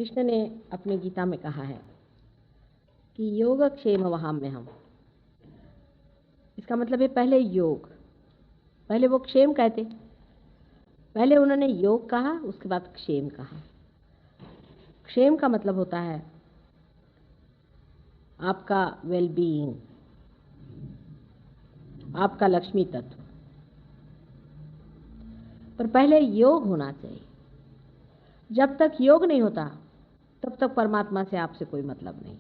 कृष्ण ने अपने गीता में कहा है कि योगक्षेम वहाम्यहम्। इसका मतलब है पहले योग, पहले वो क्षेम कहते, पहले उन्होंने योग कहा, उसके बाद क्षेम कहा। क्षेम का मतलब होता है आपका वेलबीइंग, आपका लक्ष्मी तत्व। पर पहले योग होना चाहिए। जब तक योग नहीं होता तब तक परमात्मा से आपसे कोई मतलब नहीं।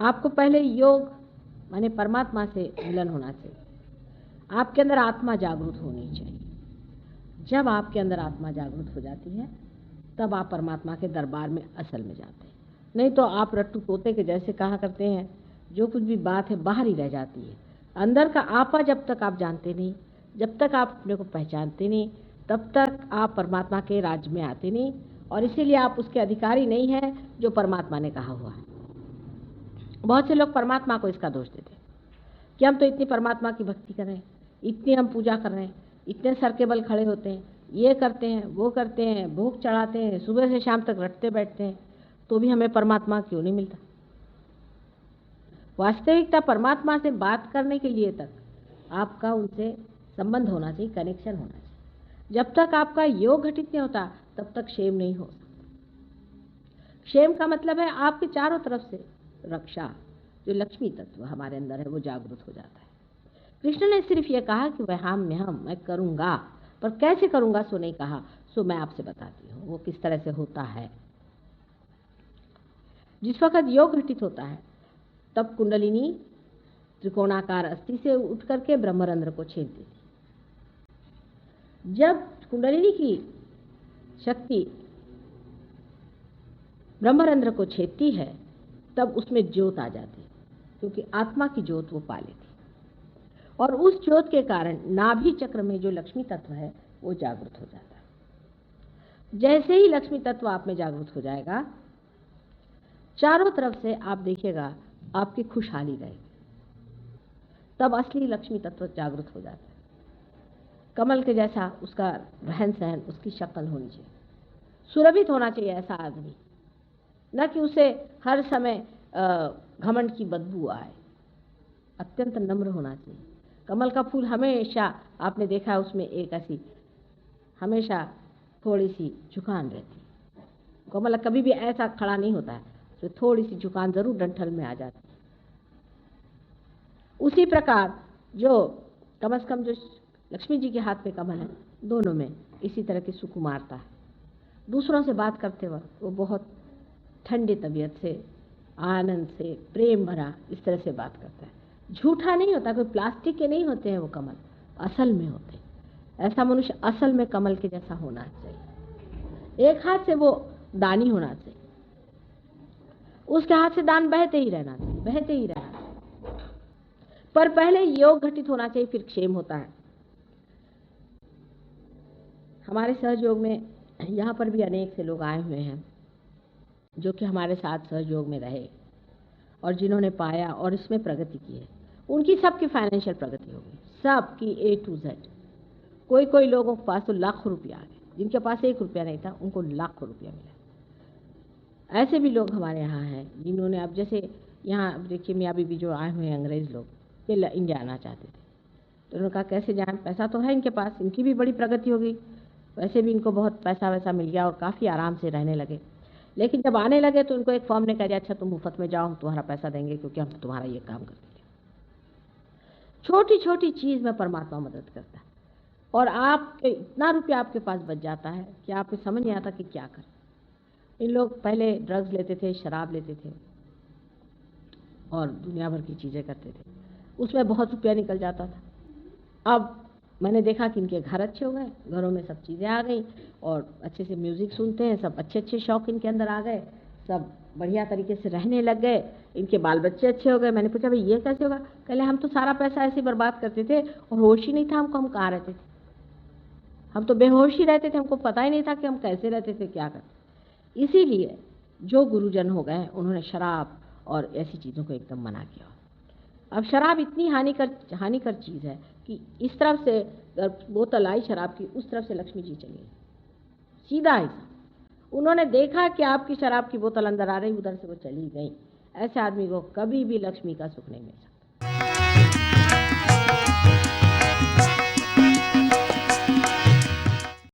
आपको पहले योग माने परमात्मा से मिलन होना चाहिए। आपके अंदर आत्मा जागृत होनी चाहिए। जब आपके अंदर आत्मा जागृत हो जाती है तब आप परमात्मा के दरबार में असल में जाते हैं। नहीं तो आप रट्टू तोते के जैसे कहा करते हैं, जो कुछ भी बात है बाहर ही रह जाती है। अंदर का आपा जब तक आप जानते नहीं, जब तक आप अपने को पहचानते नहीं, तब तक आप परमात्मा के राज्य में आते नहीं, और इसीलिए आप उसके अधिकारी नहीं हैं जो परमात्मा ने कहा हुआ है। बहुत से लोग परमात्मा को इसका दोष देते हैं कि हम तो इतनी परमात्मा की भक्ति कर रहे हैं, इतनी हम पूजा कर रहे हैं, इतने सर के बल खड़े होते हैं, ये करते हैं, वो करते हैं, भोग चढ़ाते हैं, सुबह से शाम तक रटते बैठते हैं, तो भी हमें परमात्मा क्यों नहीं मिलता। वास्तविकता परमात्मा से बात करने के लिए तक आपका उनसे संबंध होना चाहिए, कनेक्शन होना चाहिए। जब तक आपका योग घटित नहीं होता तब तक क्षेम नहीं हो सकता। क्षेम का मतलब है आपके चारों तरफ से रक्षा, जो लक्ष्मी तत्व हमारे अंदर है वो जागृत हो जाता है। कृष्ण ने सिर्फ ये कहा कि वहाम्यहम्, मैं करूँगा, पर कैसे करूँगा सो नहीं कहा। सो मैं आपसे बताती हूँ वो किस तरह से होता है। जिस वक्त योग घटित होता है तब कुंडलिनी त्रिकोणाकार अस्थि से उठ करके ब्रह्मरंध्र को छेदती थी। जब कुंडलिनी की शक्ति ब्रह्मरंध्र को छेदती है तब उसमें ज्योत आ जाती है, क्योंकि आत्मा की ज्योत वो पा लेती, और उस ज्योत के कारण नाभि चक्र में जो लक्ष्मी तत्व है वो जागृत हो जाता है। जैसे ही लक्ष्मी तत्व आप में जागृत हो जाएगा, चारों तरफ से आप देखिएगा आपकी खुशहाली रहेगी, तब असली लक्ष्मी तत्व जागृत हो जाता है। कमल के जैसा उसका रहन सहन, उसकी शक्ल होनी चाहिए, सुरभित होना चाहिए ऐसा आदमी, न कि उसे हर समय घमंड की बदबू आए। अत्यंत नम्र होना चाहिए। कमल का फूल हमेशा आपने देखा उसमें एक ऐसी हमेशा थोड़ी सी झुकान रहती है। कमल कभी भी ऐसा खड़ा नहीं होता है, तो थोड़ी सी झुकान जरूर डंठल में आ जाती है। उसी प्रकार जो कम से कम जो लक्ष्मी जी के हाथ में कमल है, दोनों में इसी तरह की सुकुमारता है। दूसरों से बात करते वक्त वो बहुत ठंडी तबीयत से, आनंद से, प्रेम भरा इस तरह से बात करता है। झूठा नहीं होता, कोई प्लास्टिक के नहीं होते हैं वो कमल, असल में होते हैं। ऐसा मनुष्य असल में कमल के जैसा होना चाहिए। एक हाथ से वो दानी होना चाहिए, उसके हाथ से दान बहते ही रहना चाहिए, बहते ही रहना चाहिए। पर पहले योग घटित होना चाहिए, फिर क्षेम होता है। हमारे सहयोग में यहाँ पर भी अनेक से लोग आए हुए हैं जो कि हमारे साथ सहयोग में रहे और जिन्होंने पाया और इसमें प्रगति की है। उनकी सबकी फाइनेंशियल प्रगति होगी, सबकी A to Z। कोई कोई लोगों के पास तो लाखों रुपया आ गए, जिनके पास 1 रुपया नहीं था उनको लाखों रुपया मिला। ऐसे भी लोग हमारे यहाँ हैं जिन्होंने, अब जैसे यहाँ देखिए मियाँ बीबी जो आए हुए हैं अंग्रेज़ लोग, ये इंडिया आना चाहते थे, तो उन्होंने कहा कैसे जाएं, पैसा तो है इनके पास, इनकी भी बड़ी प्रगति हो गई, वैसे भी इनको बहुत पैसा वैसा मिल गया और काफ़ी आराम से रहने लगे। लेकिन जब आने लगे तो उनको एक फॉर्म ने कह दिया, अच्छा तुम मुफ्त में जाओ, हम तुम्हारा पैसा देंगे क्योंकि हम तुम्हारा ये काम कर देंगे। छोटी छोटी चीज़ में परमात्मा मदद करता है, और आपके इतना रुपया आपके पास बच जाता है कि आपको समझ नहीं आता कि क्या करें। इन लोग पहले ड्रग्स लेते थे, शराब लेते थे और दुनिया भर की चीज़ें करते थे, उसमें बहुत रुपया निकल जाता था। अब मैंने देखा कि इनके घर अच्छे हो गए, घरों में सब चीज़ें आ गई और अच्छे से म्यूज़िक सुनते हैं, सब अच्छे अच्छे शौक इनके अंदर आ गए, सब बढ़िया तरीके से रहने लग गए, इनके बाल बच्चे अच्छे हो गए। मैंने पूछा भाई ये कैसे होगा? कहले हम तो सारा पैसा ऐसे बर्बाद करते थे और होश ही नहीं था हमको, हम कहाँ रहते थे, हम तो बेहोश ही रहते थे, हमको पता ही नहीं था कि हम कैसे रहते थे, क्या करते। इसीलिए जो गुरुजन हो गए उन्होंने शराब और ऐसी चीज़ों को एकदम मना किया। अब शराब इतनी हानिकर चीज़ है कि इस तरफ से बोतल आई शराब की, उस तरफ से लक्ष्मी जी चली गई, सीधा ऐसा। उन्होंने देखा कि आपकी शराब की बोतल अंदर आ रही, उधर से वो चली गई। ऐसे आदमी को कभी भी लक्ष्मी का सुख नहीं मिल सकता।